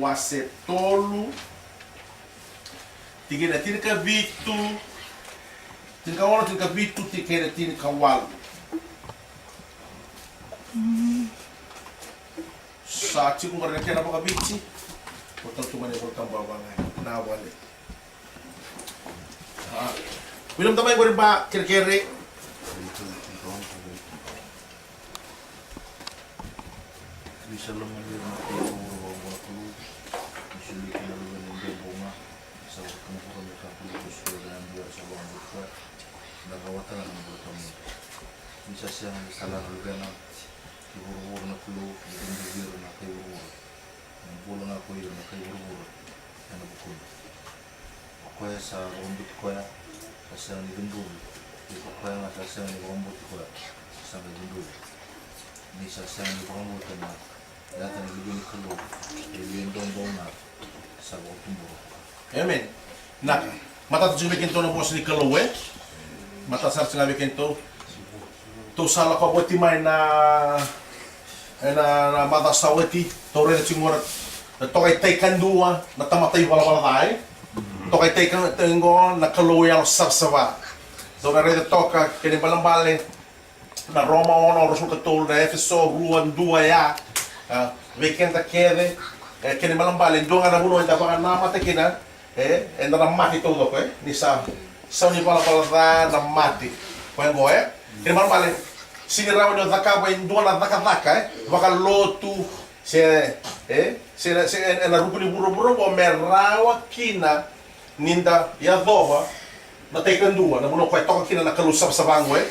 wase tolu, tigena tika bitu, tika ono tika bitu, tigena tika walu. Sachi kung karena kena apa bici, potong cuma ni potong babangan, na wale. Minum tamay ko rin ba kere-kere? Bisa lemah bisa siang salah lugana kiwur-wur na kulo kiwur na kiwur bulo na kuyo na kiwur na bukul koya sa rombut koya sa ni dundul koya na sa ni rombut koya sa ni dundul ni sa ni rombut na data ni gini kulo ili ndong na sa botumburo Amen. Nak, mata tu bikin to na bos ni kalau mata sar singa bikin to salah ko buat timai na mata saweti to re cingor to kai tekan dua na tamatay wala tay to kai tekan tengo na kalau yang sar-sava to na re toka kini balang-bale na Roma ono rasul katul na Efeso ruan dua ya weekend ta kede kini balang-bale do nga na buno ita pa na mata kina enda na mati todo ko ni sa ni pala na mati ko kini balang-bale siniraw nyo dhakaba indua na dhaka baka lotu se na rupuni buru-buru ko merawa kina ninda ya doha na tekan dua na buno ko toka kina na kalusap sa bangwe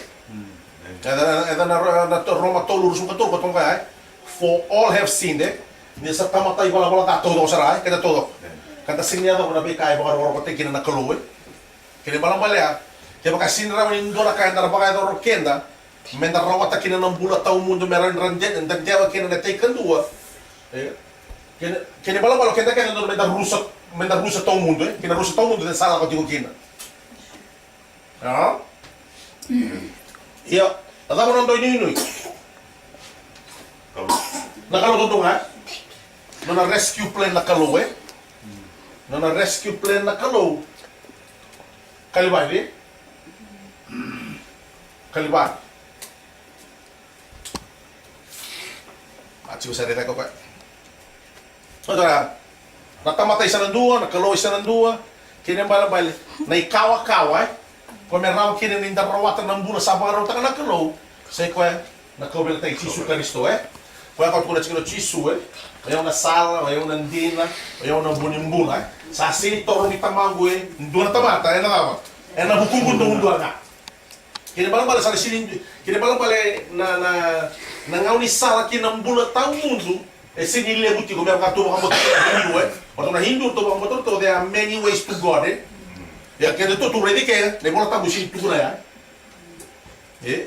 na Roma tolu rusun katul ko tongkay for all have sinned ni sa tamatay wala ta todo saray kada todo kada sinyado ko na bikay baka ro ko tekina na kaluwe kini balang balya kaya baka siniraw ni indua na kaya na baka ro kenda menda rawat kina ng bulat tau mundo meron ranjet and jawa kina na taken dua kina bala kena kena no menda rusa tau mundo kina rusa tau mundo den sala ko tigo kina iya ada mo nando ini nakalo to nga no na rescue plan nakalo no na rescue plan nakalo kaliba Aci usah dia kau pak. Saudara, natamatay sa nandua, nakaloy sa nandua, kini bala-bala, na ikawa-kawa, kung meraw kini ninda rawatan ng bula sa mga rawatan na nakalo, sa ikaw, nakawil tayo Jisu Kristo kung ako tulad siguro Jisu ayaw na sala, ayaw na ndina, ayaw na bunimbula, sa sinitoro ni tamago ndua na tamata, na tama, na hukugun na undua na. Kini bala-bala sa sinin, kini bala-bala na ngaw ni sala kinambula tao mundo sinile buti ko meron ka tuwa ka Hindu or na Hindu to ang motor to there are many ways to God ya kaya to ready kaya ne mo ta busin tu na ya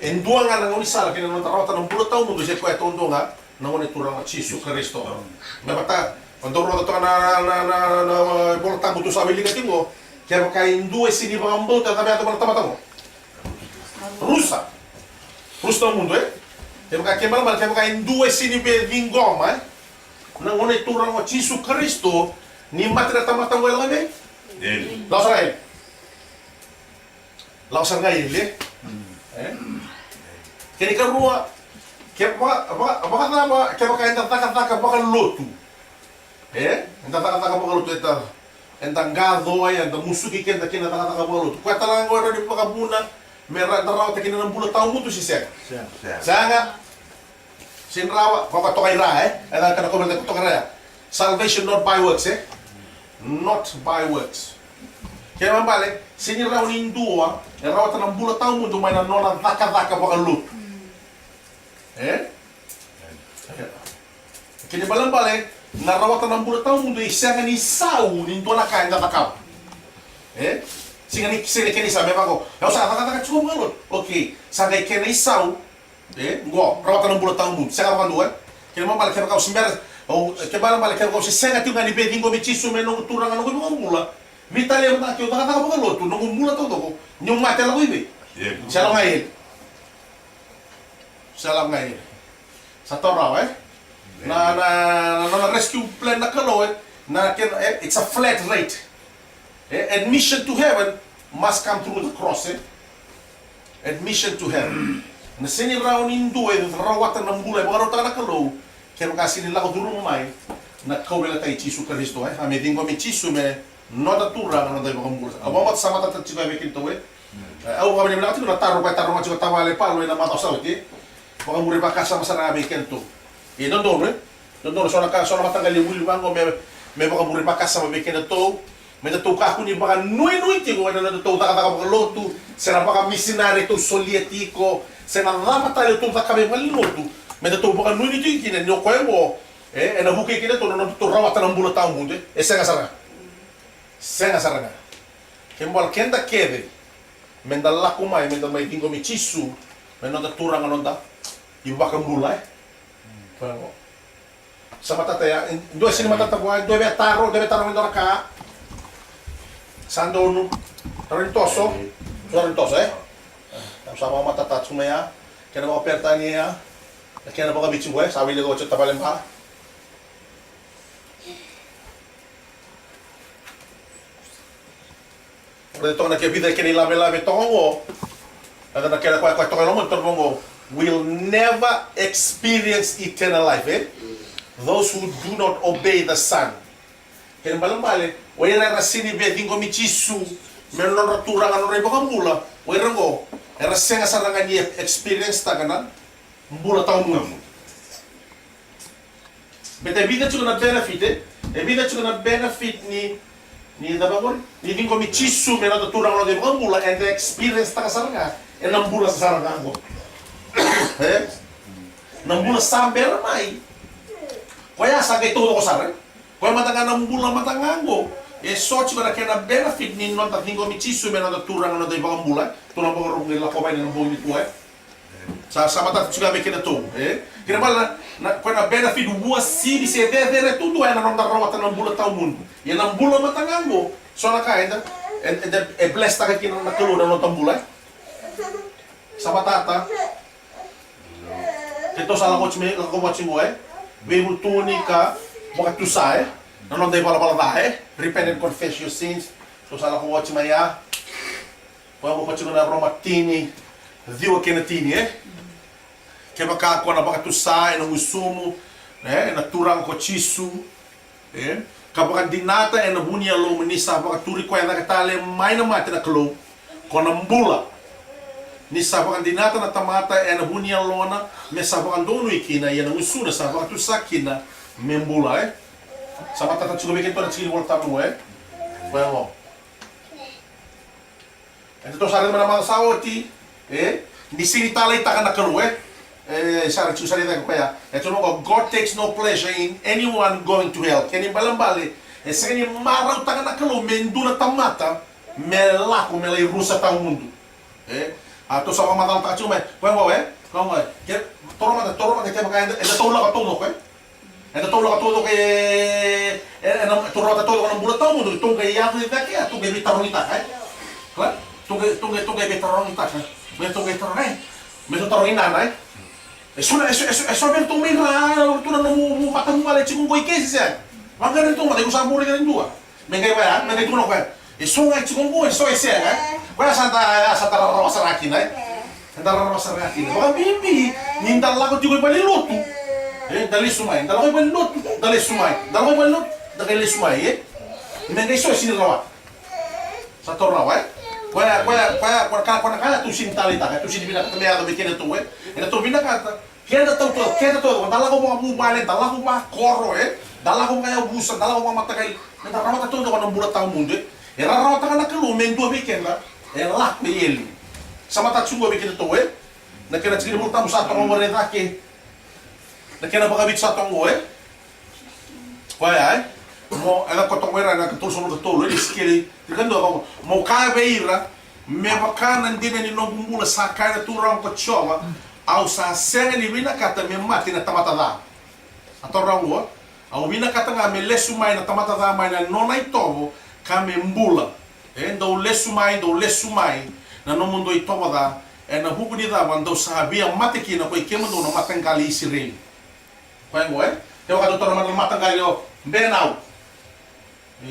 endua nga ngaw ni sala kinang tarawatan ng bulat tao mundo siya ko ito nga nangon ni turang Jisu Kristo na mata ando ro to na bulat tao to sa bilinga tingo kaya ka Hindu sini bangambol ta tabi ato mata mo rusa no mundo kaya kaya malam kaya kaya dua sini be vingoma na ngone turang wa Jisu Kristo ni matra tamatang wala ngene lausan ngai le kaya ka ruwa kaya apa nama kaya kaya taka baka lotu taka baka lotu eta entang gado ay anda musuki kaya taka baka lotu kaya talang ngoro di baka buna merah taraw ta kinang bulat tao mo to si Sir. Sanga sinrawa baka to kay ra ana kana ko to kay salvation not by works not by works. Kaya mambalik siniraw ni Indua raw ta ng bulat tao mo to may nona daka baka lut. Kini balang balik narawatan ng bulat tao mo to isa nga ni Saw ni Indua na kaya natakaw. Singa ni kini sa memang ko. Kau sa kata-kata cuma ngalot. Oke, sangai kini Saw ngo rawatan ng bulat tao mo. Sa kawan dua. Kini mambalik kaya kau sember. Oh, kebalang balik kaya kau si senga tiu ngani beding ko Jisu menong turang ano ko mula. Vitali ang takyo taka ko ngalot. Nung mula to ko. Nyong mate la ko ibe. Salam ngayon. Sa toraw na rescue plan na kaloe it's a flat rate. Admission to heaven must come through the cross. Admission to heaven. Na sini raw nindo rawatan ng bulay mga rota na kalo kaya kasi nila ko duro mai na kawela tay Jesu Kristo ame dingo mi Jesu me no da tura na dai mga bulay awamat sama ta tiga wekin to au kami nila na taro nga tiga tawale palo na mata sa ti mga bulay ba kasama sa rami kento non so na matanggal yung wango me mga bulay ba kasama wekin to may natuka ko ni baka nui ti ko na natuta ka mga lotu sera baka misinari to sovietiko se na lama tayo tu kami malinuto may natubo ka nuni ti kina nyo ko na buki kina to no to rawatan ng bulat taong mundo senga sara nga kembal kenda kede menda lakumay menda may dingo mi chisu menda turang anonda iba ka bulay pango sa matataya ndo sini matatabuan dove taro mendo ka sando Torentoso sama matatat sumaya kaya na operta niya kaya na baka bitsin ko sabi nila ko tapalin pa pero ito na kaya bida kaya nilame tongo at na kaya na kwa tongo naman tongo will never experience eternal life those who do not obey the Son kaya balambali wala na sinibe dingo mi Jesu meron ratura nga rin baka mula wala ngo era senga saranga ni experience taganan mula taong mo beta vida chuko na benefit vida chuko na benefit ni dabagor ni dingo mi Jesu meron ratura nga rin baka mula and the experience taga saranga nang mula sa saranga ngo nang mula samber mai kaya sa kay todo ko sare kaya matanga nang mula matangango so chikora kena benefit ni non ta tingo mi Jesu me na turang no dai baka mula turang baka rung nila ko ba ni bo ni tuwa sa mata chika me kena to kina bala na kena benefit bua si di se de tudo na non da rawatan ng mula taw mundo yan ang mula matangango so na kaya and blessed ta kina na tulo na non tambula sa matata kito sa lakot me lakot mo be tunika baka tusay non dai bala repent and confess your sins so sala ko watch maya po ko na romatini dio kenatini ke baka ko na baka tusay no usumo na turang ko chisu kapag dinata na bunya lo minisa baka turi ko na katale may na mati na klo ko na mbula ni sabak dinata na tamata na bunya lo na me sabak dono ikina yan usuna sabak tusakina membula sama tata chulo bikin to na chili volta mo bueno ito sa rin mga sawoti ni sinitala ita ka na karo sa rin salita ko kaya ito no God takes no pleasure in anyone going to hell kani balambali sa kani maraw ta ka na karo mendo na tamata mela ko mela rusa ta mundo ato sa mga matang ta chulo bueno kung ke toro ma ke kaya ito tola ka todo ko ito tolo ka todo kay turo ka todo ng bulat mo itong kay yato ita kaya itong kay bitarong ita kaya itong kay bitarong ita kaya may itong kay tarong may itong tarong inanay eso ben itong may ito na matang malay chikong koy kesi siya mga ganun itong matay ko sa amuri ka rin dua may kaya ba may kaya tuno kaya eso nga chikong koy eso siya kaya sa tararawa sa rakin tararawa sa rakin baka bibi nindal lakot yung koy paliluto dali sumay, dalawa ko'y balot, dali sumay, Mengay so sinirawa. Sa torawa, kaya tu sintalita, tu sinibina kaya bikin itu, ito binakata. Kaya to, dala ko mga mubalen, dala ko mga koro, dala ko kaya busa, dala ko mga matakay. Nararawat ito ng bulat taong mundo, rarawat ka na kalu, mendo bikin la, lak ni eli. Sa mata tsungo bikin ito, nakinatsili mo tamo sa atong maritake. Nakinabakabit sa atong kaya mo ala ko tong wera na katulso mo tulo iskili tikando ako mo ka beira me bakana ndine ni no bumbula sa kana turang ko choma au sa senga ni bina kata me mati na tamatada atorawo au bina kata nga me lesumai na tamatada mai na nonai tobo ka me mbula ndo lesumai na no mundo itomada na hubuni da wando sabia mati kina ko ikemo no matangkali isireli kaya Teo ka tutor man matanggalyo benaw.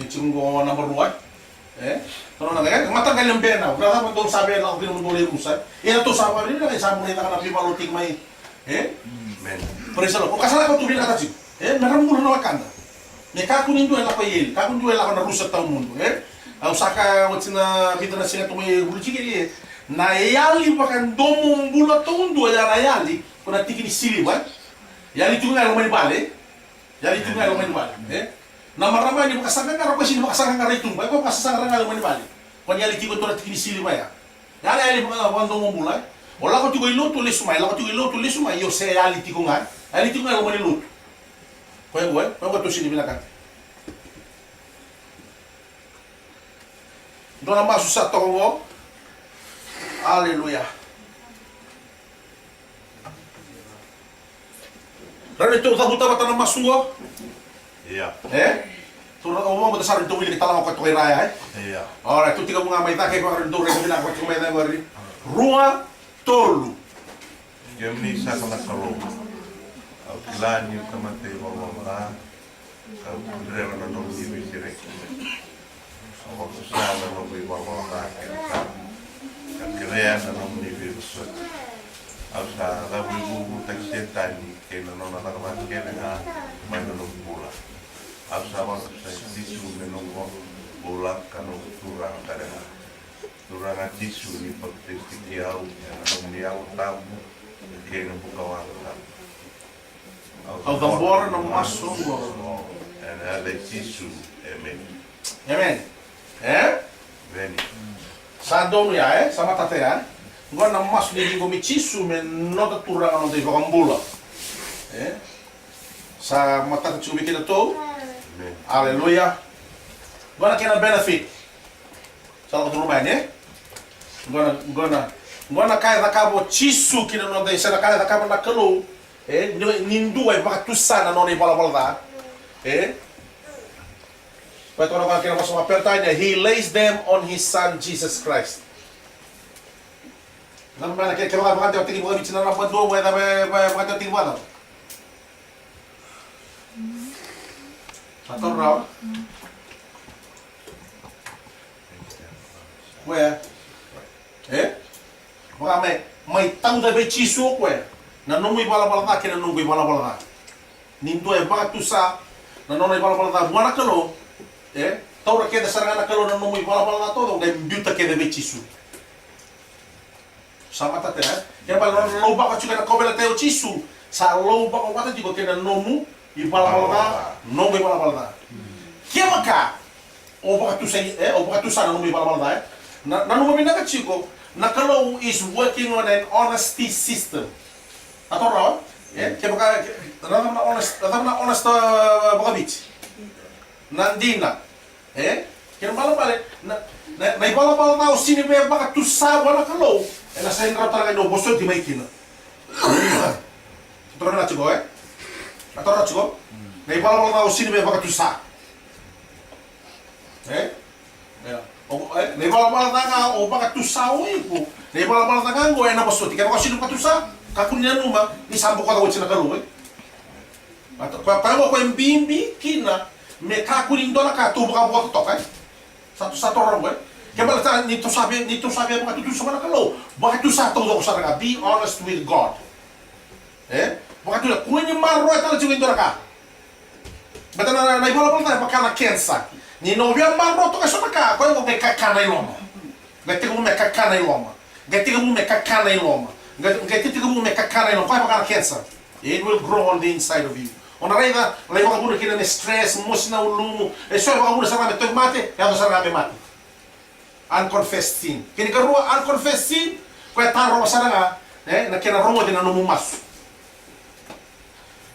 Chinggo number 1. Tono na kaya matanggal yung benaw. Grasa mo tong sabi lang ko mo yung usay. Ina to sa pamilya na isa mo na ka na pimalutik may. Men. Por eso ko kasala ko tubin kata chik. Meron mo na wakanda. Me ka kunin do ela ko yel. Ka kun do ela ko na rusa taw mundo. Au saka watsina bidana singa to may bulchigiri. Na yali bakan domo mbula tondo ya na yali kuna tikini sili wa. Yali tunga lo mani bale. Yali tunga lo mani bale. Na marama ni makasanga ngaro kasi makasanga ngaro itu. Ba ko makasanga ngaro mani bale. Kon yali tiko to tikini sili wa ya. Yali baka domo mbula. Wala ko tigo iloto le sumay, la ko tigo iloto le sumay yo se yali tiko nga. Yali tiko nga lo mani luto. Ko to sini bilakan. Dona masu sa to ko. Haleluya. Rani tu tahu tahu tanah masuo. Iya. Tu orang mau dasar itu milik talang ko to raya. Iya. Ora tu tiga mga may take ko rin do rin bilang ko may na ngori. Rua tolu. Gemni sa kama kalo. Au kilan yu kama te mara. Au dreva na no di sire. Au sa na no bi mara. Kaya na no ni virus. Au sa da bu taksentani ke no na na ma ke na mai no bula. Au sa wa sa tisu me no bula kanu turang kare. Turang tisu ni pakti ki au no ni au tamu ke no buka wa. Au tambor no masu. And tisu amen. Amen. Veni. Sa dono ya sama tate ya. Ngua na mas ni go michisu men no ta turang no te bambula. Sa mata ta chumi kita to. Amen. Haleluya. Ngua na kena benefit. Sa ko rumah ne. Ngua na kaya ta kabo chisu kina no te sa kaya ta kabo na kalo. Nindu ai baka tusana no ne bala bala. But when I can also he lays them on his son Jesus Christ. Namanya kayak kalau abang tengok tinggi bukan bicara apa dua, bukan bukan tinggi bukan. Atau raw? Where? Bukan may tahu dah becisu kue. Na nunggu bala-bala tak kena nunggu bala-bala. Nintu baka tusa. Na nunggu bala-bala tak buana kalau. Tau ra keda saranga kalau na nunggu bala-bala todo, dai biuta keda becisu. Sama tate ya bala lo baka juga na kobela teo cisu. Sa lo baka wata juga kena nomu bala-bala, nunggu bala-bala. Kia maka? O baka tusa o baka tusa na nunggu bala-bala. Na nunggu bina ka chico. Nakalo is working on an honesty system. Atau raw? Kaya baka na honest baka bit. Nandina. Kaya bala-bala na ibala-bala tao sini baka tusa wala kalo. Nasa indra talaga no boso di may kina. Atau na chico Atau na chico? Na ibala-bala tao sini baka tusa. Nei bala-bala tanga o baka tusaw ko. Nei bala-bala tanga ngo na boso ti kasi no patusa. Kakunya numa ni sambo ka daw sina kalu. Ato pa ko mbimbi kina me kakuling dola ka tu buka buka tok Satu-satu orang Kaya bala nito sabi baka tutusa ka na kalu. Baka tusa to do sa nga be honest with God. Baka tu kung ni marro ta la dola ka. Bata na bala-bala tanga baka na kensa. Ni novia marro to ka sa ka ko me kakana iloma. Gati ko me kakana iloma. Gati ko me kakana iloma. Gati ko me kakana iloma. Ko baka cancer. It will grow on the inside of you. Ona reda, lai baka buna kina stress, musna ulumu. So baka buna sa rame to mate, ya to sa rame mate. Unconfessed sin. Kini ka ruwa unconfessed sin, ko taro sa nga, na kina romo din ano mumas.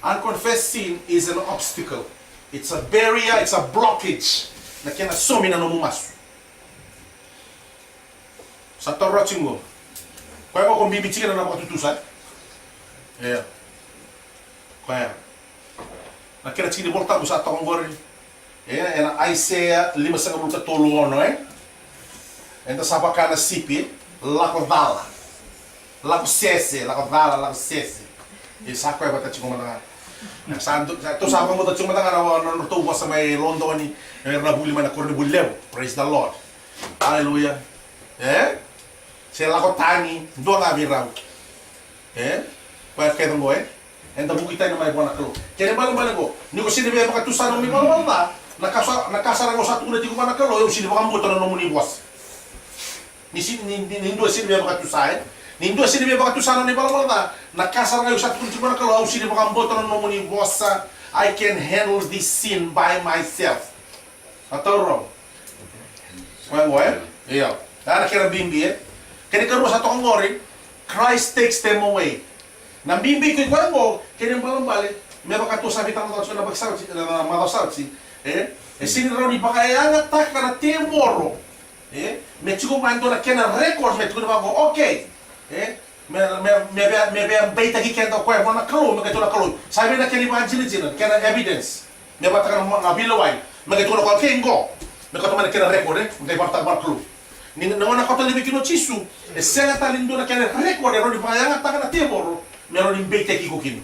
Unconfessed sin is an obstacle. It's a barrier, it's a blockage. Na kina somi na numumas. Sa Torah chingo. Kaya ko kung bibitsikan na makatutusan? Kaya. Na kina chini volta mo sa atong gori. Na Isaiah 5:10 ono Enta sapa kana sipi, lako dala. Lako sese. Isa ko bata chingo mana. Santo, to sa mo to chuma tanga na to was may London ni na buli man ko ni bulew. Praise the Lord. Hallelujah. Sila ko tangi, do nga biraw. Pa kaya mo enda bukita na may buwan ko. Kaya bala ko. Ni ko sinibi pa katusan no mi bala na. Nakasara ko sa tulo di ko pa nakalo, yung sinibi ka mo to no ni was. Ni ndo sinibi pa katusan. Ni ndo sinibi pa katusan no ni bala na. Nakasara ko sa tulo di ko pa nakalo, yung sinibi ka mo to no ni was. I can handle this sin by myself. Atoro. Well, iya. Dara kira bimbi Kaya karon sa tong ngori, Christ takes them away. Nang bimbi ko mo, kaya balang balik, may baka to sabi tang tao na bagsaw na madasaw si. Siniraw ni baka ayangat tak na temoro. Me chico mando na kena record me tuno bago okay. Me baita ki kenda ko mo na kalo, me na kalo. Sabi na kini ba jina kena evidence. Me bata ka na bilaway. Me to na ko kengo. Me ko to man kena record me bata ba kalo. Ni na kota libi kino chisu senga talindo na kene record ero di payanga taka na temoro mero ni bete ki kukin.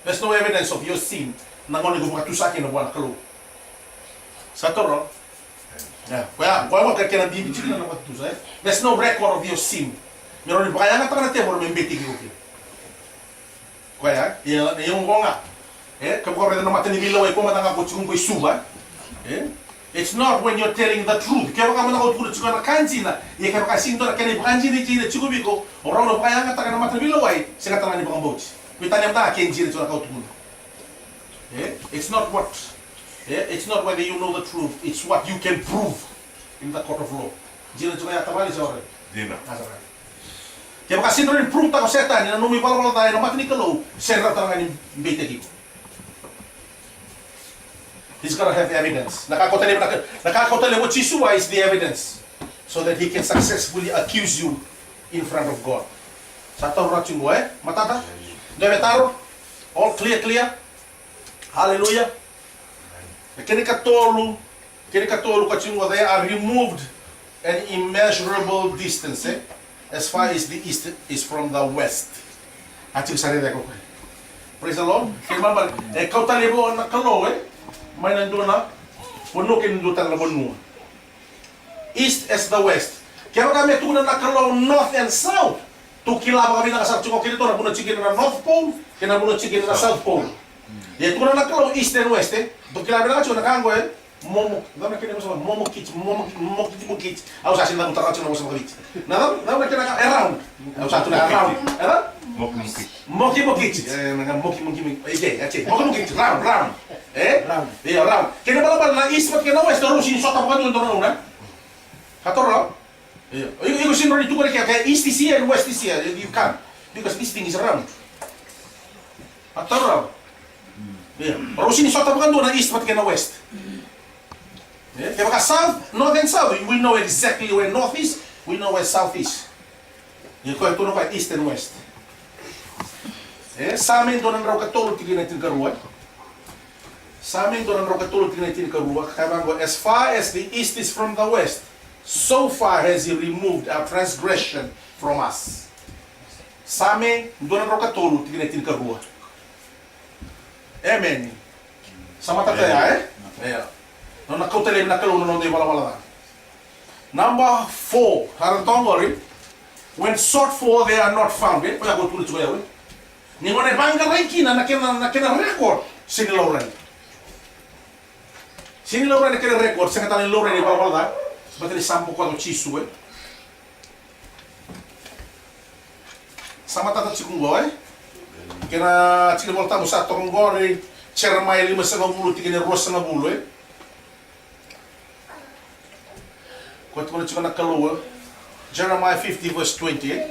There's no evidence of your sin na ngone go matusaki na buwan kalo satoro kwa mo ka kena bibi china na matusa there's no record of your sin mero ni payanga taka na temoro me bete ki kukin kwa ya yung gonga kamo ko na matani bilo ko matanga ko chung ko suba It's not when you're telling the truth. Kaya baka mo na kautulo chiko na kanjina. Iya kaya baka sinto na kaya kanjina china chiko biko. Orang lo kaya nga taka na matrabilaway. Sika tanga ni baka mbochi. Kuitanya mta kenjina chiko na kautulo. It's not what. It's not whether you know the truth. It's what you can prove in the court of law. Jina chiko yata bali sa ore. Dina. Kaya baka sinto rin prove tako setan. Ina numi pala tayo na matini kalo. Senra tanga ni mbete kiko. He's got to have evidence. Nakakotele what Yeshua is the evidence. So that he can successfully accuse you in front of God. Satu orang cunggu matata. Deve taro. All clear. Hallelujah. Kini katolu kacunggu they are removed an immeasurable distance as far as the east is from the west. Acing sari deko. Praise the Lord. Kini mal kau talibo na kalo may nandun na punukin dutan na bununga. East as the west. Kaya kami tunan na kalaw north and south. Tukila kami nakasarap ko kito na bunod chikin na north pole, kina bunod chikin na south pole. Dia tunan na kalaw east and west Tukila kami nakasarap na kango momo, dami kini mo sa momo kits. Ako sa sinang utara chino mo sa kits. Na kina around. Ako sa tuna around. Moki round. Round. Iya round. Kena bala na east pat kena west ro sin sota pa doon na. Katoro. Iya. Igo sin ro dito kaya east is here and west is here. You can because this thing is round. Katoro. Iya. Ro sin sota pa doon na east pat kena west. Kaya baka south, north and south. We know exactly where north is. We know where south is. Yung ko ito no kay east and west. Sa amin doon ang raw katulog tignan natin karuan. Sa amin doon ang raw katulog tignan natin karuan. Kaya as far as the east is from the west, so far has He removed our transgression from us. Sa amin doon ang raw katulog tignan natin karuan. Amen. Sama tataya No nakautalin na kalunod nung di wala. Number 4. Harantong when sought for they are not found. Paya ko tuloy ko Ni ngone bangga lagi na kena record siniloran. Siniloran na kena record sa kataling loran ni bawala seperti sampo ko chisu Sama tata cikunggo Kena cikunggo tamu sa tonggo ni cermai 5.50 tigini ros na bulo Kwat ko na kalo Jeremiah 50 verse 20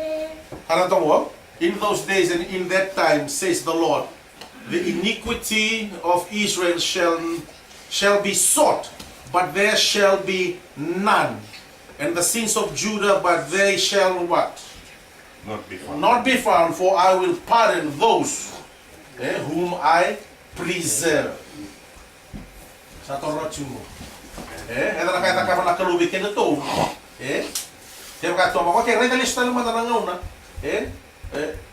Harantong In those days and in that time, says the Lord, the iniquity of Israel shall be sought, but there shall be none. And the sins of Judah, but they shall what? Not be found, for I will pardon those whom I preserve. Sa torocimo. Eda na kaya taka na kalubikin ito. Kaya ka to, kaya redalista naman na ngayon na.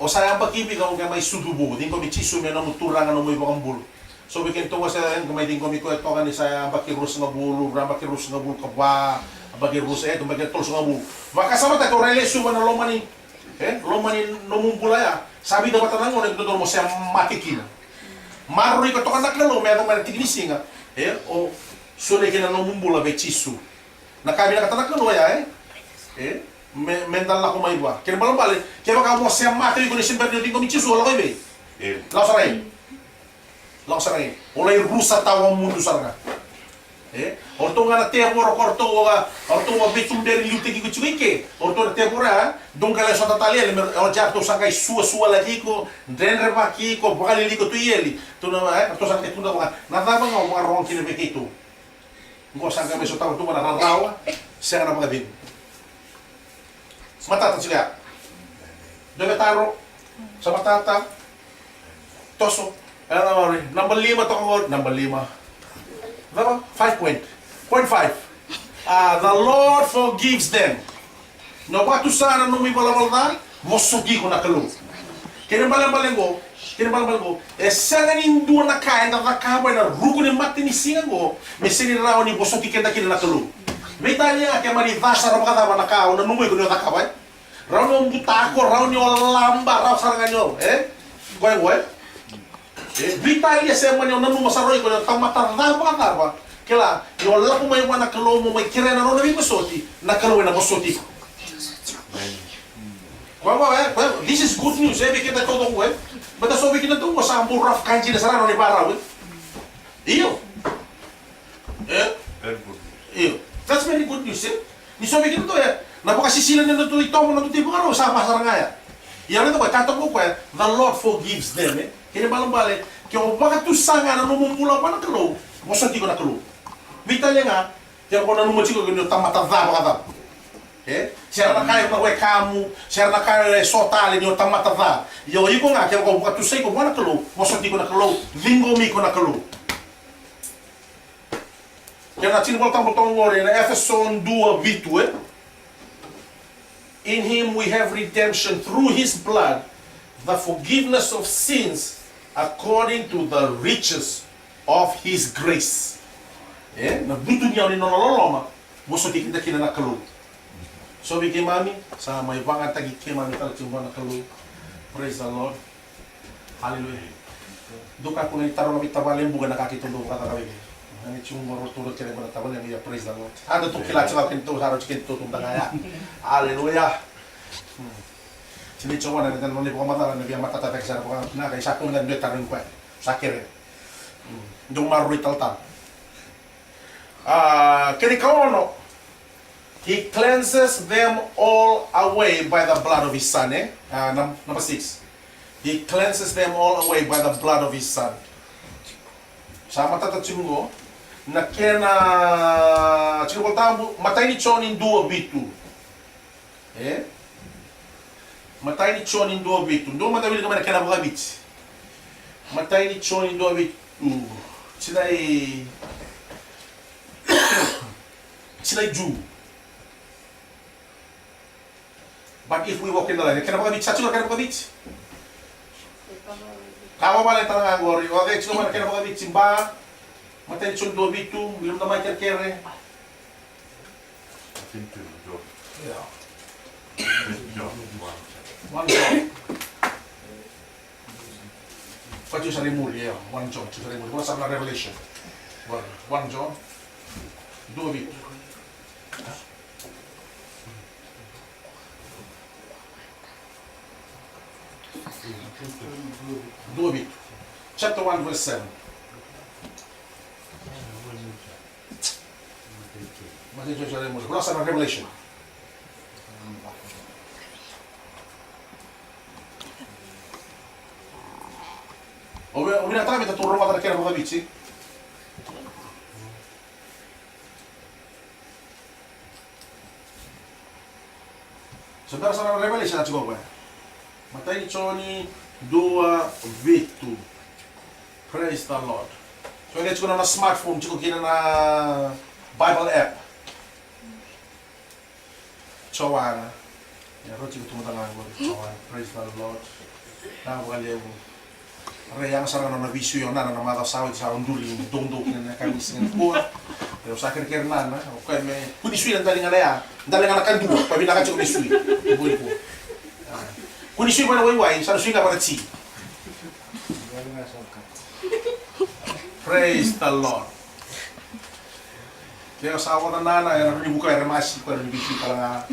O sayang pag-ibig ako kaya may sudubo. Din ko may chisu may namuturangan ng may bakang bulo. So we can tawa sa kung may din ko may kwento ka ni sayang bakirus nga bulo, bakirus nga bulo kabwa, bakirus bakirus nga bulo. Makasama tayo relasyon man lomani. Lomani numumbula ya. Sabi daw tanang mo nagdodor mo siya matikina. Marroy ko to anak lalo, may atong manatignisi nga. O sule kina numumbula be chisu. Nakabi na katanak lalo ya mental na kumaiba. Kaya balang balik, kaya baka mo siya mati ko ni simper niyo ko michisu wala ko ibe. Laos saray. Laos saray. Olay rusa tawa mundo sarga. Orto nga na temor orto nga bitum dari luti ko chuike. Orto na temor dong kala sa tatali o jarto sangay suwa lagi ko, drenre maki ko, bakali ko tuyeli. To na to sa ketunda nga. Nadama nga mga rong kinebekito. Ngo sangga meso tawo to na rawa. Siya na mga din. Matata sila. Dove taro sa matata. Toso. Ano naman rin? Number 5 to ako. Number 5. Diba? 5.5. The Lord forgives them. No ba to sana nung may balabal na? Mosugi ko na kalu. Kinabalabalan ko. Sana ninduan na kain na nakabay na rugo ni matinisingan ko. May siniraw ni bosugi kenda kina na kalu. May tanya kaya manivasa raw makatama na kao na nungoy ko niyo nakabay. Raw niyo butako, raw niyo lamba, raw sarangan niyo. Goy. Vitalia siya man yung nanumasaroy ko yung tamatanda makatama. Kaya, yung wala ko may nakalo mo, may kira na rin na may masoti, nakalo na masoti ko. This is good news, Bikita todo ko Bata so bikita to ko sa ambo rough kanji na sarano ni Baraw. Iyo. Iyo. That's very good news, Ni so bikita to napakasisilan na to ito mo na to tipo ano sa masarangaya. Yan ito ko tatong ko the Lord forgives them. Kaya balang balik, kaya bakit to sanga na numumula pa ng kalo, masoti ko na kalo. Vitalya nga, kaya ko na numutsi ko ganyan tamatanda makata. Siya na kayo na kamu, siya na kayo sotali niyo tamatanda. Yo ko nga, kaya ko bakit to say ko na kalo, masoti ko na kalo, lingomi ko na kalo. Kaya natin ko tamo tong ngore na Efeson 2:8. In him we have redemption through his blood, the forgiveness of sins according to the riches of his grace. Nabuto niya ni nololoma, muso di kita kina nakalu. So bigay mami, sa may bangat tagi kay mami talaga nakalu. Praise the Lord. Hallelujah. Duka ko na itaro kami tabalin bukan nakakitundo ka kami. Ani chung morotulot kaya ba tabal yang praise the Lord. Ano to kilat sa kinto haro kinto tumda kaya. Hallelujah. Sini coba na dan mali ko mata na biya mata tatak sa ko na kay sa ko ngan betarin ko. Sakire. Dong maru taltal. Kini kaono. He cleanses them all away by the blood of his son. Number 6. He cleanses them all away by the blood of his son. Sa matatatsin ko, na kena chino tambo matay ni chonin duo bitu. Matay ni chonin duo bitu. Ndo matawil ka man kena bagabit. Matay ni chonin duo bitu. Sinay Jew. But if we walk in the line, kena bagabit sa chulo kena bagabit. Kawa ba lang talaga ngori. Okay, chulo man kena bagabit simba. Matay chun do bitu, belum na may kere. Yeah. One John. Pati sa remul, yeah. One John, sa remul. Wala sa Revelation. One John. Do bitu. Do bitu. Chapter 1 verse 7. Wala sa Revelation. Uminatami taturo ka talaga mga bitsi. So dara sa Revelation at siguro ba? Matay choni 2:8. Praise the Lord. So let's go na smartphone chiko kina na Bible app. Chawana. Ya roti ko tumatanga ko. Praise the Lord. Nakakaliw. Reyang sarang na visyo yung nana na matasawid sa unduli yung dongdok na kami singin ko. Pero sa akin kaya nana, okay may kunisui ang daling alaya. Daling anak kanduwa, pabila ka siya kunisui. Ibuhin ko. Kunisui pa na wayway, sa nusui ka pa na si. Praise the Lord. Kaya sa awa ng nana, yan ang ribuka, yan ang masip ka, nabisi ka lang nga.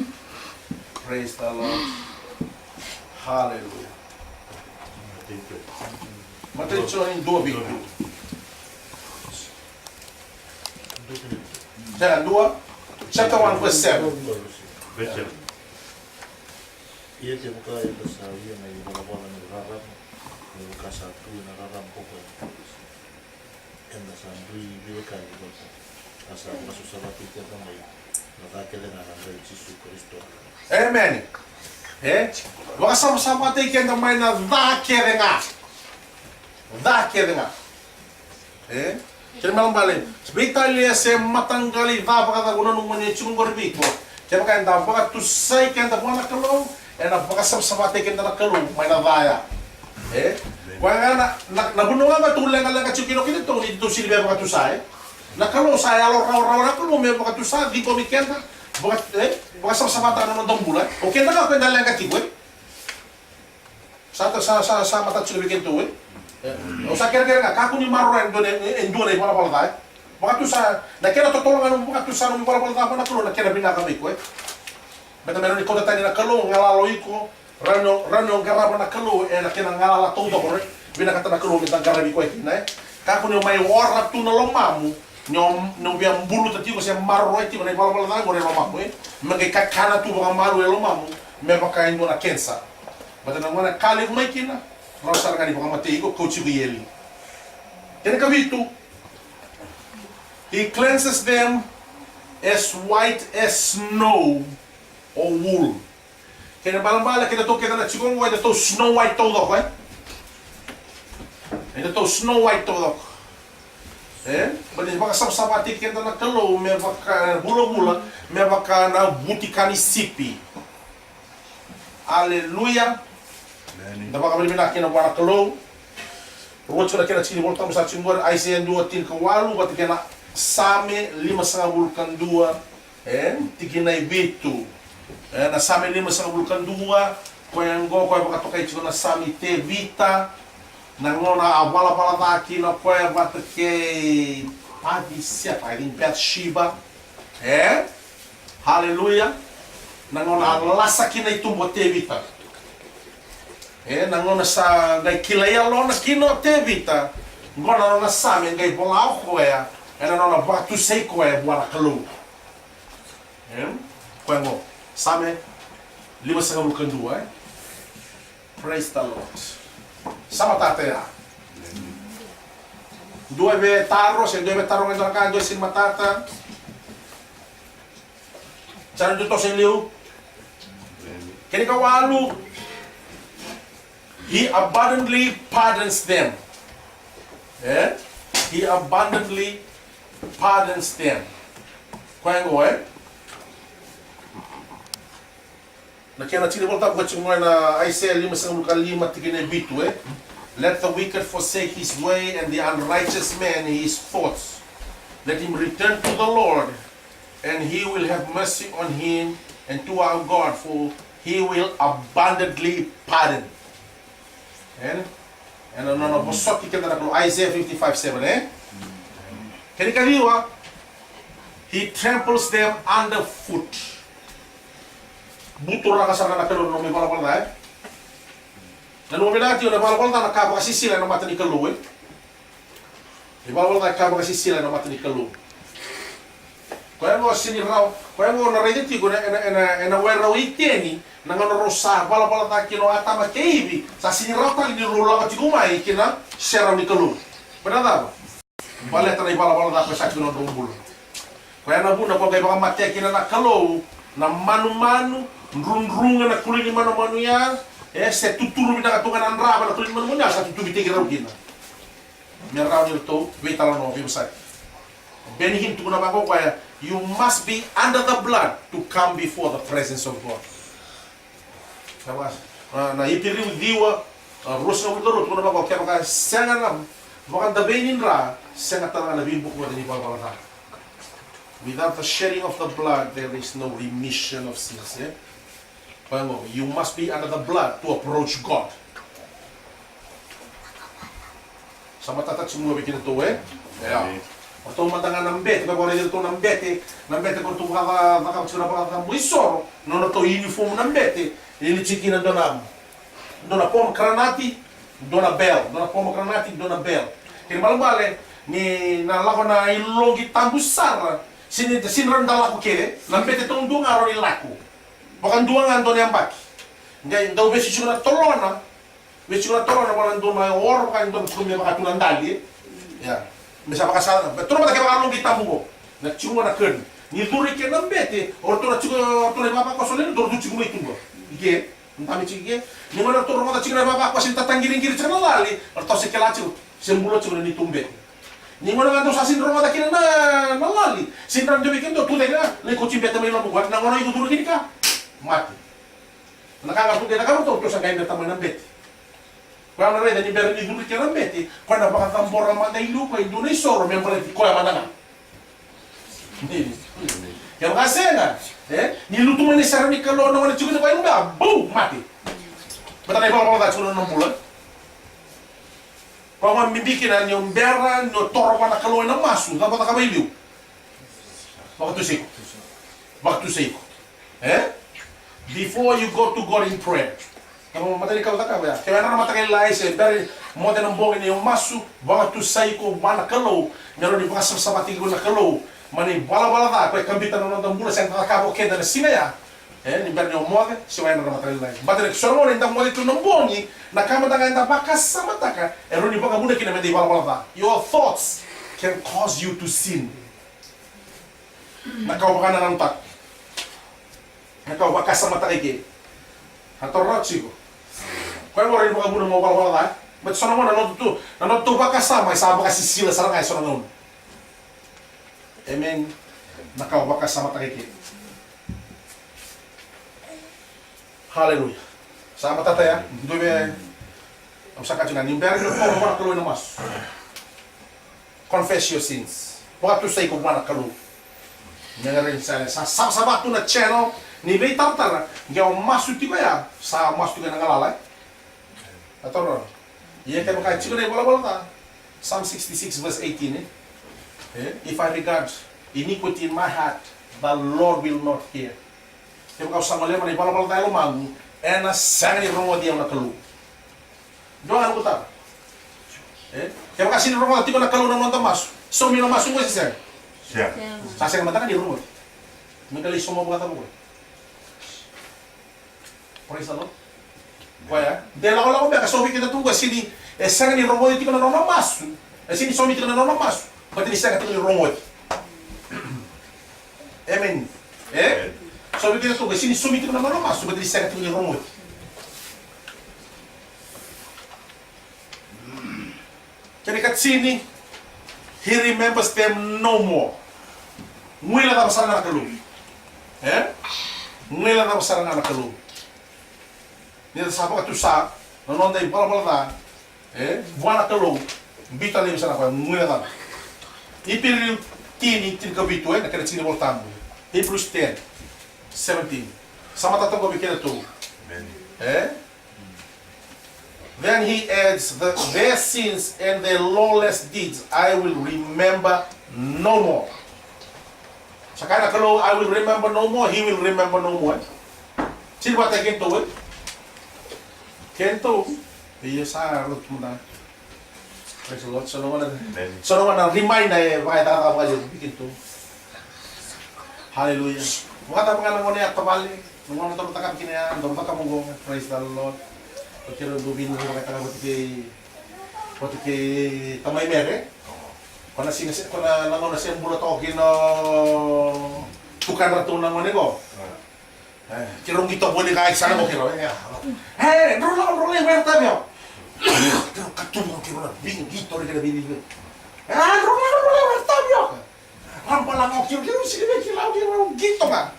Praise the Lord. Hallelujah. Attenzione in 2 video. Cioè, 2, chapter 1, verse 7. Bishop. Ia te buka e sa ia na i wala ni raram. Ni buka sa tu na raram poko. Enda sa ndui biweka i buka. Asa masu sabati te mai. Na takele na ranga i Jesu Kristo. Amen. Waka sama-sama tayo kaya naman na dhakere nga. Dhakere nga. Kaya malang bali. Sebitalia se matanggali dhaba kata guna nung manya chungung gorbito. Kaya kaya nda baka tusay kaya nda buwan na kalong. Na baka sama-sama tayo kaya nda kalong. May na dhaya. Kaya nga nabunungan ka tulang ka lang ka chukino kinitong dito silibaya baka tusay. Nakalong saya raw na kalong may baka tusay. Di ko mikenda. Baka sama-sama tayo naman itong bulan. Okay na ka, kung dalang ka tigoy. Sa mata tsula bikin to o sa kira-kira nga, kako ni Maroran doon ay wala-wala tayo. Baka to sa, nakira tutulungan ng baka to sa nung wala-wala tayo na kalong, nakira binakami ko Bata meron ikaw na tayo na kalong, ngalaloy ko, rano ang garaba na kalong, nakira ngalala todo ko binakata na kalong, itang garabi ko kako ni may warap to na lomamu, nung biang bulu tadi ko siya Maroran ti, na wala-wala tayo ko rin lomamu Magay kakana to baka maru yung lomamu, may bakain mo na kensa. Bata nang mana kalig may kina, Rosar nga di baka matigo, Coach Rieli. Kaya kabito, He cleanses them as white as snow or wool. Kaya balang-bala, kita na chikong white, ito snow white todo ko Ito snow white todo ko. Bali baka sama-sama tikin na nagkalo, may baka bula-bula, may baka na butikani sipi. Hallelujah. Dapat kami minakin na wala kalong. Ruwat ko na kina chini volta sa chingor Isaiah 2:10 kawalu bat kena same 5 vulkan 2 tikinay bitu. Na same 5 vulkan 2 ko yang go ko baka to kay chiko na same te vita nangona awala pala taki na ko bat kay Padisia pa din Bathsheba. Hallelujah. Nangona lasa kinay tumbo te vita. Nangona sa gai kilaya lo na kino te vita. Ngona na same gai bola ko ya. Nangona batu sei ko ya buara kalu. Kwengo same 5 vulkan 2 Praise the Lord. Sama tataya. 2 taros, 2 tarong ito ka, 2 sin matata. Cara dito sa liu. Kini kawalu. He abundantly pardons them. He abundantly pardons them. Kwengo Nakiana chini volta kwa chungwa na Isaiah 5:5 tikine bitu Let the wicked forsake his way and the unrighteous man his thoughts. Let him return to the Lord, and he will have mercy on him, and to our God, for he will abundantly pardon. And ano bosot kita na Isaiah 55:7 Kani kaliwa, he tramples them underfoot. Butur na kasana na kalon no may pala Nanominati yun, napalapalta nakapakasisila ng mata ni Kalu Napalapalta nakapakasisila ng mata ni Kalu Kaya mo siniraw, kaya mo narediti ko na weraw iteni Nangano rosa, palapalta kino atama keibi Sa siniraw tali ni Rula at kumay kina sera ni Kalu Benar ba? Baleta na ipalapalta ko sa kino rumbulo Kaya nabuna ko kaya baka matya kina na Kalu Na manu-manu, nrung-rungan na kulini manu-manu yan se tuturu bida katungan anraba na tulin mo niya sa tutubi tigiraw gina. Meraw niyo to, wait lang no, website. Benihin to na ba ko kaya, you must be under the blood to come before the presence of God. Kaya na ipiriw diwa, rus nga utarot, kung naman ko, kaya maka siya nga lang, baka dabainin ra, siya nga talaga nabibuk mo din ipapalata. Without the shedding of the blood, there is no remission of sins. Eh? Kaya mo, you must be under the blood to approach God. Sa matatat semua bikin itu, ya. Atau matanga ng bet, kaya kung ito ng bet, kung ito makakasira muisor, no to uniform ng bet, ili chiki na doon na pom granati, doon na bel, doon na pom granati, doon na bel. Kaya malabale, ni nalako na ilogi tambusar, sinrandala ko kere, ng bet itong doon nga ron ilako. Bakan doon nga doon yung baki. Ngayon, daw besi siya na tolona, walang doon na yung oro, kaya doon kung may makatulang dali, ya. Bisa makasal, betul mata kaya makalong kita mo. Na cuma na ken. Ni duri ke nambete, orto na cuma orto na papa ko solen dor du cuma itu ba. Ige, ntami cige. Ni mana to mata cuma papa ko sinta tangiring-giring cuma lali, orto se kelacu, sembulo cuma ni tumbe. Ni mana nganto sasin mata kina na lali. Sinta ndo bikin to tulega, le ko cimbe tamay mo buat na ngono itu duri kini ka. Mati. Nakanga tu dia nakanga to sa kay na tamay nambete. Kaya na rin, ni dulu kira beti, kaya napakatambor ang mga ilupa, hindi na isoro, may mga kaya mananga. Kaya makasaya nga, niluto man ni Sarah ni Kalo, naman at siguro na kayo nga, boom, mati. Ba't na ibang mga tatsunan ng bulan? Kung ang bibikin na yung beran, yung toro pa na Kalo ng maso, dapat na kabayliw. Bakit to say ko? Before you go to God in prayer, kamu matali kau tak apa ya? Kaya na matagal lai se dari mo ng bongin yung masu baka tu sai ko mana kalau meron di baka sa ko na kalau mani bala ta ko kambitan ng mula sa takabo keda na sinaya ni ber yung mo si wala na matagal lai batere solo mo nang mo dito ng bongi na kama tanga nda baka sa mataka ero ni baka muna kina medi bala ta your thoughts can cause you to sin nakaw baka na nang tak nakaw baka sa mataka ke hatorot sigo. Kaya mo rin mga muna mo wala ba't sana mo nanoto ba ka sa may saba ka si sila sarang ay sana noon. Amen. Nakaw ba ka sa matakikit. Hallelujah. Sa matataya, doon ang saka dyan, nimberin yung pong mga kaluin na mas. Confess your sins. Baka to say kung mga kaluin. Nga rin sa sabato na channel, ni may tartar, nga ang masuti ko ya, sa masuti ko na ngalalay. Atau no? Iya kayak makanya cikgu nih bola ta. Psalm 66 verse 18 If I regard iniquity in my heart, the Lord will not hear. Kaya kau sama lema nih bola tayo magu, ena sangat ni romo dia nak kelu. Doa aku tak. Kaya makasih ni romo tiba nak kelu nang nonton mas. So mina masuk mo sih. Siya. Saseng mata kan di romo. Megali semua buat apa? Praise the Lord. Kaya, dela ko lang ko ba, kasobi kita tuga, sini, sanga ni Romo iti ko na nonong masu. Sini somi iti ko na nonong masu. Pati ni sanga iti ko ni Romo iti. Amen. Sobi kita tuga, sini somi iti ko na nonong masu. Pati ni sanga iti ko ni Romo iti. Kaya kat sini, he remembers them no more. Ngwila na masarang na kalung. Ngwila na masarang na kalung. Nila sa mga tusa, nanonday bala-bala buwan na kalong, bita na yung sana ko, muna na. Ipiril tini, tinigabito nakita sini voltamo. Hebrews 10, 17. Sa matatang gabi kina to. Then he adds, their sins and their lawless deeds I will remember no more. Saka na kalong, I will remember no more, he will remember no more. Sino ba tayo kinto Kento, iya sa rut mo na. Praise the Lord. So naman na remind na bakit nakakapa kayo bikin to. Hallelujah. Mukha mga nang niya tabali. Nung ano to takam kinaya, ndong takam mo. Praise the Lord. Pero dubin mo bakit pati kay tamay mere. Kung na nangon na siya bulat ako kino tukan rato nang ano ko. Kirong ito boleh kahit sana mo kiro. Rola yang tabi ako. Kiro katulong kiro na bing gito rin na binili. Rola yang tabi ako. Rampa lang ako kiro sige kilaw kiro gito ka.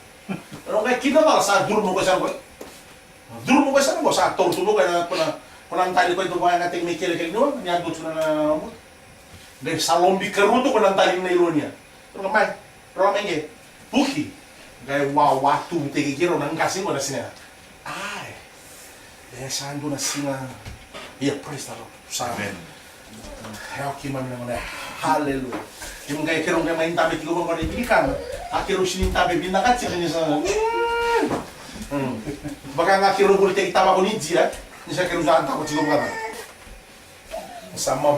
Pero kay kino na sa duro mo ko sa ko. Dulu mo kasi mo sa tol tubo kaya kunang tali ko ito kaya nating may kele-kele no, niya gusto na mo. Dahil sa lombi karuto kunang tali na ilonya. Pero kamay, romenge, buki. Gaya waktu tegigiro nang kasih mo na siya. Ay, saan doon na siya. Yeah, praise the Lord. Amen. Kaya kiman naman na. Hallelujah. Yung gaya kirong kaya main tabi tigo bang kanibigkan. Akiro sinin tabi binakat siya niya sa. Baka nga kirong bulit yung itama ko ni Jia. Hindi siya kirong daan takot tigo bang. Sama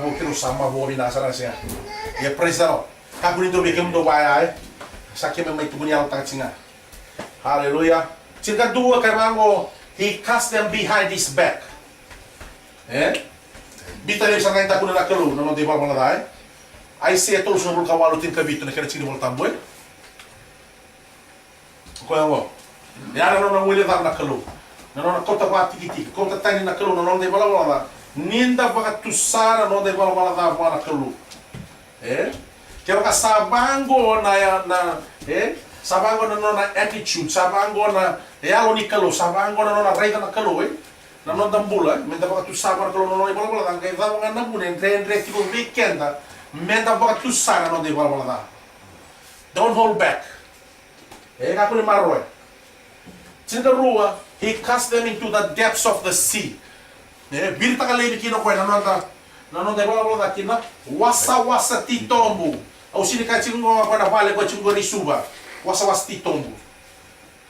bo binasa na siya. Yeah, praise the Lord. Kakunin doon bigyan mo doon kaya Sakya may tubunya ang takot singa. Hallelujah. Sika dua kay mango, he cast them behind his back. Bita yung isang ngayon na nakalo, naman di ba mga tayo? Ay siya ito, sunod kawalo tin kabito na kaya sini mo tamboy. Kaya mo, yan ang nang wili na nakalo. Nanon kota pa tiki-tiki, kota tayo nakalo, nanon di ba wala. Ninda baka tusara, nanon di ba wala nakalo. Kaya ka sabango sabango na attitude, sabango na yalo ni kalo, sabango na rayta na kalo nanon dambula, menda baka tu sabar kalo nanon ibala bala kay daw nga nabune entre tipo weekend, menda baka tu sara nanon ibala bala. Don't hold back. Kako ni maroy. Sindarua, he cast them into the depths of the sea. Birta ka lebi kino ko nanon ibala bala kina wasa titombu. Au sini ka chingo ko na vale ko chingo risuba. Wasa titombu.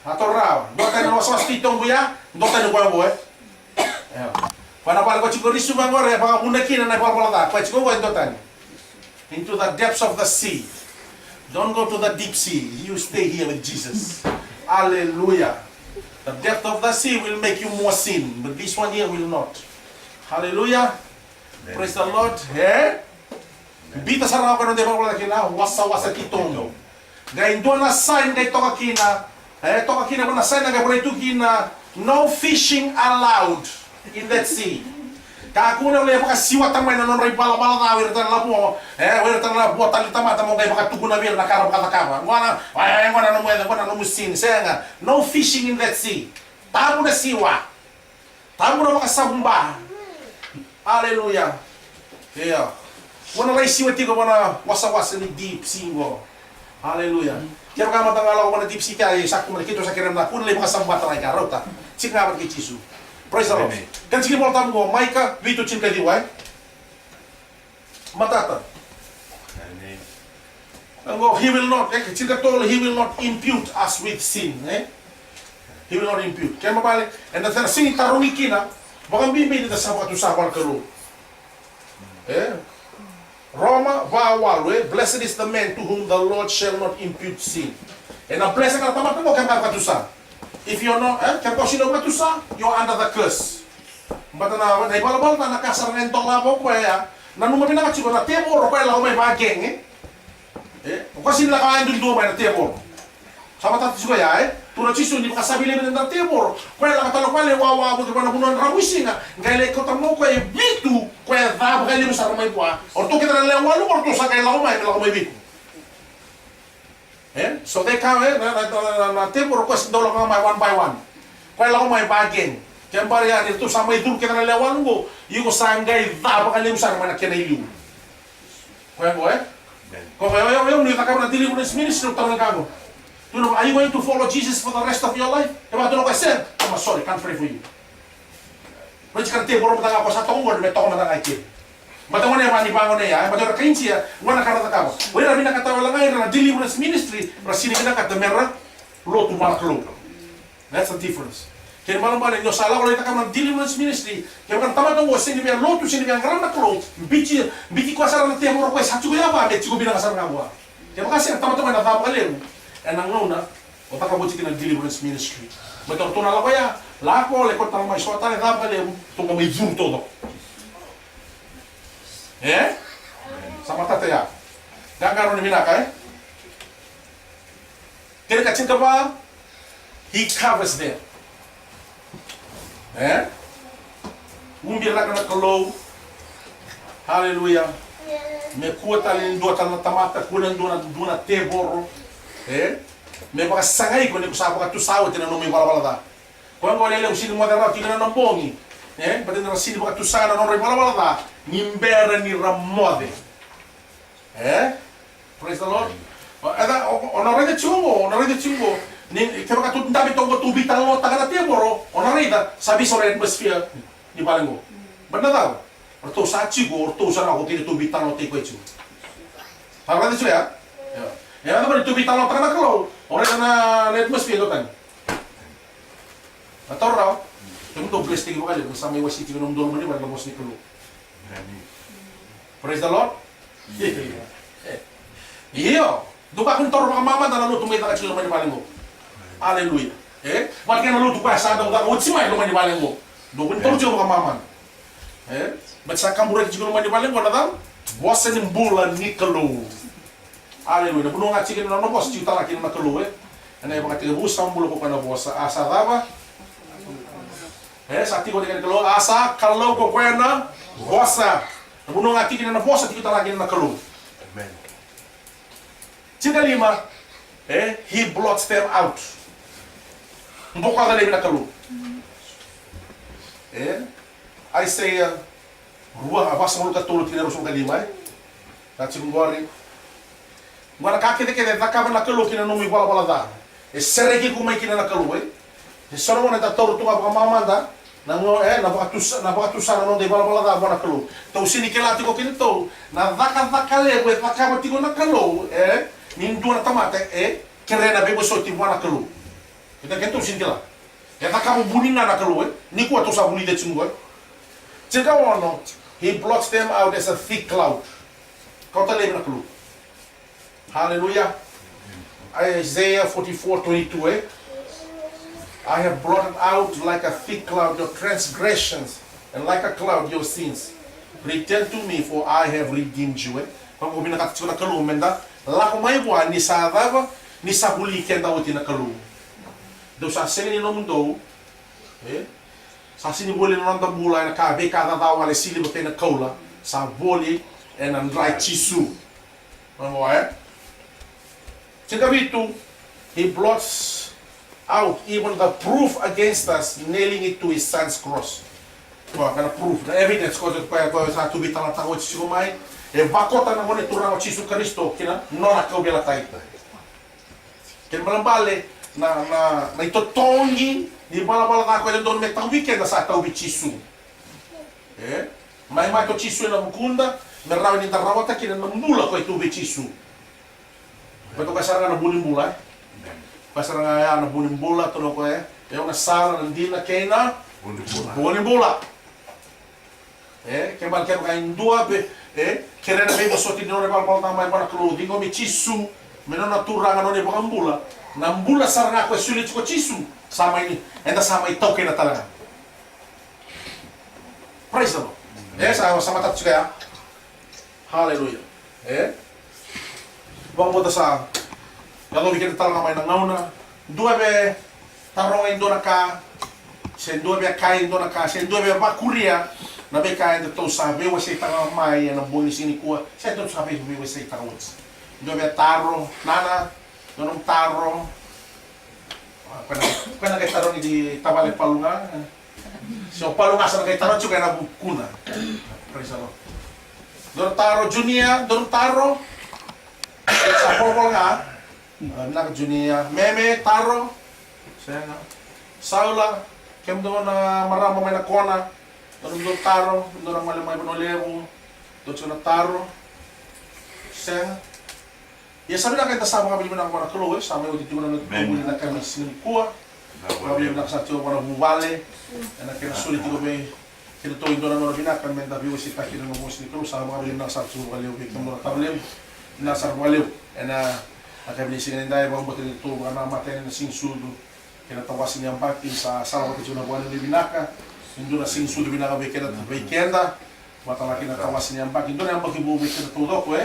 Atorra, bota na wasa titombu ya, ndota ni kwa boy. Pana vale ko chingo risuba ngore baka muna kina na kwa bala ko chingo ko ndota ni. Into the depths of the sea. Don't go to the deep sea. You stay here with Jesus. Hallelujah. The depth of the sea will make you more sin, but this one here will not. Hallelujah. Amen. Praise the Lord. Bita sa raw kanon de ba wala kina wasa kitong. Gay do na sign kay toka kina. Toka kina ba na sign nga pala ito kina no fishing allowed in that sea. Kakuna ule baka siwa tamay nanon ray bala na wirtan la po. Wirtan la po talita mata mo kay baka tuguna wir na karab kata. Ngwana no musin senga. No fishing in that sea. Tamu na siwa. Tamu na makasabumba. Hallelujah. Yeah. Wana ray siwa tigo wana wasa ni deep sea go. Hallelujah. Kaya ka matangala ko na deep sea kaya sakto man kito sa kiram na kun lay makasambata ray karaw ta. Singabat kay Jesus. Praise the Lord. Kan sige mo tam go Maika vito chin kay diway. Matata. Amen. Ngo he will not he will not impute us with sin, He will not impute. Kaya mabalik and the sin tarungi kina baka bibili na sa pagtusapal kalo. Roma vawalwe, blessed is the man to whom the Lord shall not impute sin. And a blessing ka tamat mo kaya magpatusa. If you're not, kaya ko sino matusa, you're under the curse. Bata na, balabal na nakasar ng tolabo ko na numami na kachigo na tebor ko lang may bageng kasi nila kain dun may na tebor. Sama tati sigo Tuna chisu ni makasabili na tebor. Ko lang katalo ko le wawa mo na bunon rawisi nga. Ngale ko tamo ko bitu ko dab gali mo sa may kwa. Or to kita na walu or to sa kay may bitu. So they come na tebor ko sa dolo nga may one by one. Ko lang may bageng. Kaya ba yan ito sa may dur kita na lewan mo. Yung sanggay dab gali mo sa may nakinayu. Ko Ko yung ni takam na deliverance ministry utang kago. Are you going to follow Jesus for the rest of your life? Diba doon ko said, I'm sorry, can't pray for you. But you can't take more than ako sa tong word, may toko matang ay kid. Matang mo na yung manibangon na yan, matang kain siya, wala karata ka mo. Wala rin nakatawa lang ngayon na deliverance ministry, para sinigin ka, damera, lo to malaklo. That's the difference. Kaya malang nyo sa alaw, ka ng deliverance ministry, kaya malang tamatang mo, sinibiyang lo to sinibiyang karanaklo, biti ko asaran na temor ko, sa tsukuya ba, met ko binangasar nga mo. Kaya makasya, tamatang mo, natapakalim. And ang una, o takabuti ng deliverance ministry. Matortuna lang kaya, lako, lekot ng may swata, nagabali, itong may zoom todo. Sa mata tayo. Gagaro ni Minaka, Kaya kacin ka ba? He covers them. Umbir lang ka na kalaw. Hallelujah. May kuwata rin doon na tamata, kunang doon na tebor. May baka sangay ko ni ko sa ka tusaw tinanong may wala-wala ta. Kung ang lele usini mo dara tingnan ng bongi. Pati na sini baka tusana non bala da nimbera ni ramode. Praise the Lord. Ada onorede chungo. Ni kaya ka dami tong tubi talo taga na tiempo onoreda sabi sa atmosphere di balengo. Benar tau? Orto sa chigo orto sa ako tini tubi talo te ko chu. Para de ya. Ya na ba tubi talo taga na kalo. Ora na atmosphere do kan. Atau raw, yung dobles tingin mo kayo, sa may wasiti ko ng doon mo ni wala mos ni kulo. Praise the Lord. Iyo, duka kung toro mga mama na naluto mo ita kachilo man ibaling mo. Hallelujah. Wala ka naluto ka sa daw ka utsi may luman ibaling mo. Dukun toro chilo mga mama. But sa kamura kachilo man ibaling mo na daw, bosa ng bulan ni kulo. Hallelujah. Puno nga chikin na bos chita laki na kulo Ano yung mga tigabusa ang bulo ko pa na bosa asa dava. Sa tiko dengan kalau asa kalau ko kwena vosa. Nabuno nga tiki na vosa tiki talagi na kalau. Amen. Chika lima, he blots them out. Mboka dali na kalau. Isaiah ruah abas mulu katulot kina rusong kalima. Tatsigungwari. Ngwana kakite kete takaba na kalau kina numi wala da. Seregi kumay kina na kalau Soro mo na tatoro tunga baka mamanda nango napakatusa na de bala da bona kalo. Tau sini kelati ko kinto na vaka le we vaka mati ko na kalo nindu na tamate kerena bebo so ti bona kalo. Kita kento sini kela. Vaka mo bunina na kalo ni ko to sa buni de chungo. Chega wono he blots them out as a thick cloud. Kota le na kalo. Hallelujah. Isaiah 44:22 I have blotted out like a thick cloud your transgressions, and like a cloud your sins. Return to me, for I have redeemed you. Kung kung binakatid ko na kalumenda, lako may buwan ni sa dava, ni sa huli kenda o tinakalu. Daw sa sini no mundo, sa sini boli no nanda bulay na kabe kada daw wala sili bote na kaula, sa boli and andrai chisu. Ano Chikabito, he blots out even the proof against us, nailing it to his son's cross. Kana proof, the evidence ko sa tubi tala tango chisu mai, bakota na ngone turang chisu Kristo kina nora ka ubela tai. Ken malambale na itotongi di bala na ko don me tawi ken sa tawi chisu. Mai to chisu na mukunda, meraw ni tarawata kina na mula ko tubi chisu. Beto kasara na bulim bulay. Pasar nga na bunin bola to ko yung nasala ng di na kena bunin bola kembal kaya kain dua kaya na bebo so tinino na palpal tamay para clothing o mi chisu meno natura nga no ne bukang bola nang bola sar nga ko sulit ko chisu sama ini enda sama ito kena talaga praise the Lord sama tatsu kaya hallelujah bang mo sa Lalu bikin talaga may nangauna. Dua be tarong indo na ka. Sen dua be kain indo na ka. Sen dua be bakuria. Na be kain to sabi wa say tanga may na boni sini kuha. Sen to sabi wa say tanga wats. Dua be taro nana. Donong taro. Kana kay taro ni di tabale palunga. So palunga sa kay taro juga na bukuna. Praise the Lord. Donong taro junia, donong taro. Sa pokol nga. Nak junia meme taro saya saula kem do na maramo may nakona do taro do na malamay banolewo do na taro saya ya sabi na kita sama kabili na mga kalo sama yung titimo na nagpuli na kami sinikuha kabili na sa tiyo para bubale na kaya sulit ko may kinatuin do na mga binakan may dabi si takina ng mga siniklo sama kabili na sa tiyo kaliw kaya mga tablew na sa waliw na akan bilisingin dahil mga batin ito mga namatay na singsudo kinatawasin niyang baki sa sawa ko na buwan ni binaka hindi na singsudo binaka bekenda matalaki na tawasin niyang baki hindi na ang magibubi kinatudo ko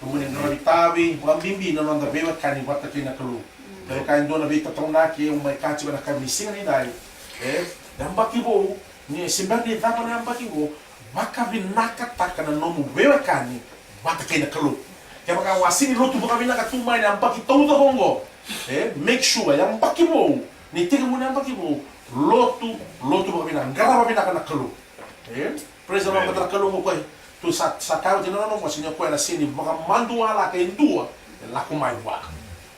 Kemudian na bitawi mga bimbi na nanda bewat kani bata kina kalu dahil kain do na bita tonaki yung may kachi ba na kamisingan ni dahil dan baki bo ni simbang di tapa na baki bo maka binaka taka na nomu bewat kani bata kina kalu kaya maka wasini lotu baka binaka tumay na baki tawda hongo make sure yang baki mo ni tiga mo na baki mo lotu ba bina ngara ba bina kana kalu praise the Lord Amen. katra kalu mo koy tu sa kau tinano mo sinyo koy na sini baka mandu ala kay dua la kumai wa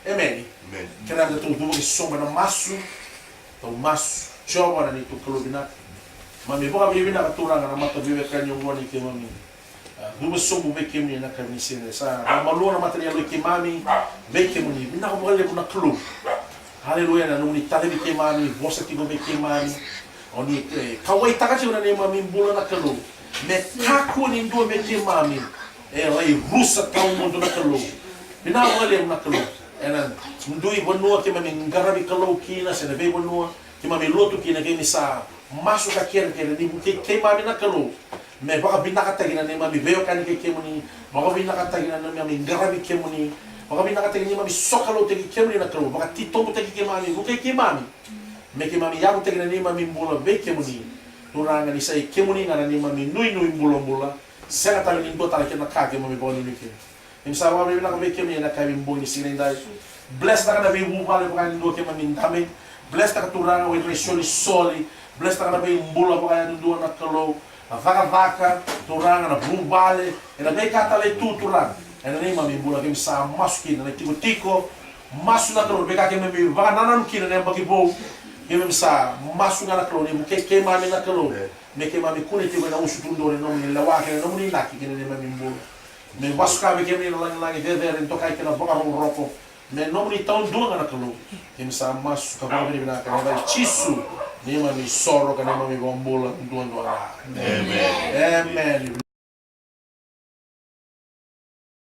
amen Amen. kena da tu duwa isomba na masu to masu joba na ni tu kalu bina mami baka bina ka turanga na mata bibe kanyo ngoni ke mami duwa sombu be kemi na ka ni sini sa malu na material ke mami be kemi bina ko bale na kalu haleluya na nuni tale ke mami vosa ki go be ke mami oni kawai takati una ne mami mbula na kalu me kaku ni ndo me ke mami lai rusa tau mundo na kalu bina wale na kalu ena ndui bonua ke mami ngarabi kalu kina se na be bonua ke mami lotu kina ke ni sa masu ka kere kere ni ke mami na kalu me baka bina kata gina ne mami veo kan ke muni baka bina kata gina ne mami ngarabi ke muni baka bina kata gina mami sokalo te ke muni na kalu baka titombo te ke mami buke ke mami me ke mami yabu te gina ne mami mbula be ke muni turanga ni sai ke muni ngana ne mami nui mbula sera tali ni ndota ke na ka ke mami boni ni ke imsa wa bina ka be ke muni na ka bimbo ni sine ndai bless ta kana be bu vale baka ndo ke mami ndame bless ta ka turanga we resoli soli bless ta kana be mbula baka ndo na kalu a vaca turanga na bubale e na beka tale tu turanga e na nema mi bula kim sa maski na tiko masu na tro beka ke me vaga nanan kina ne baki bo ke me sa masu na tro ni buke ke mami na tro me ke mami kune tiko na usu tundo no ni la wa ke no ni laki ke ne mami bula me waska be ke me la la ke de to kai ke na boka roko me no ni taun do na tro ke me sa masu ka ba ni na ka ba chisu nema mi soro ka nema mi bombula ndo ndo Amen. Amen.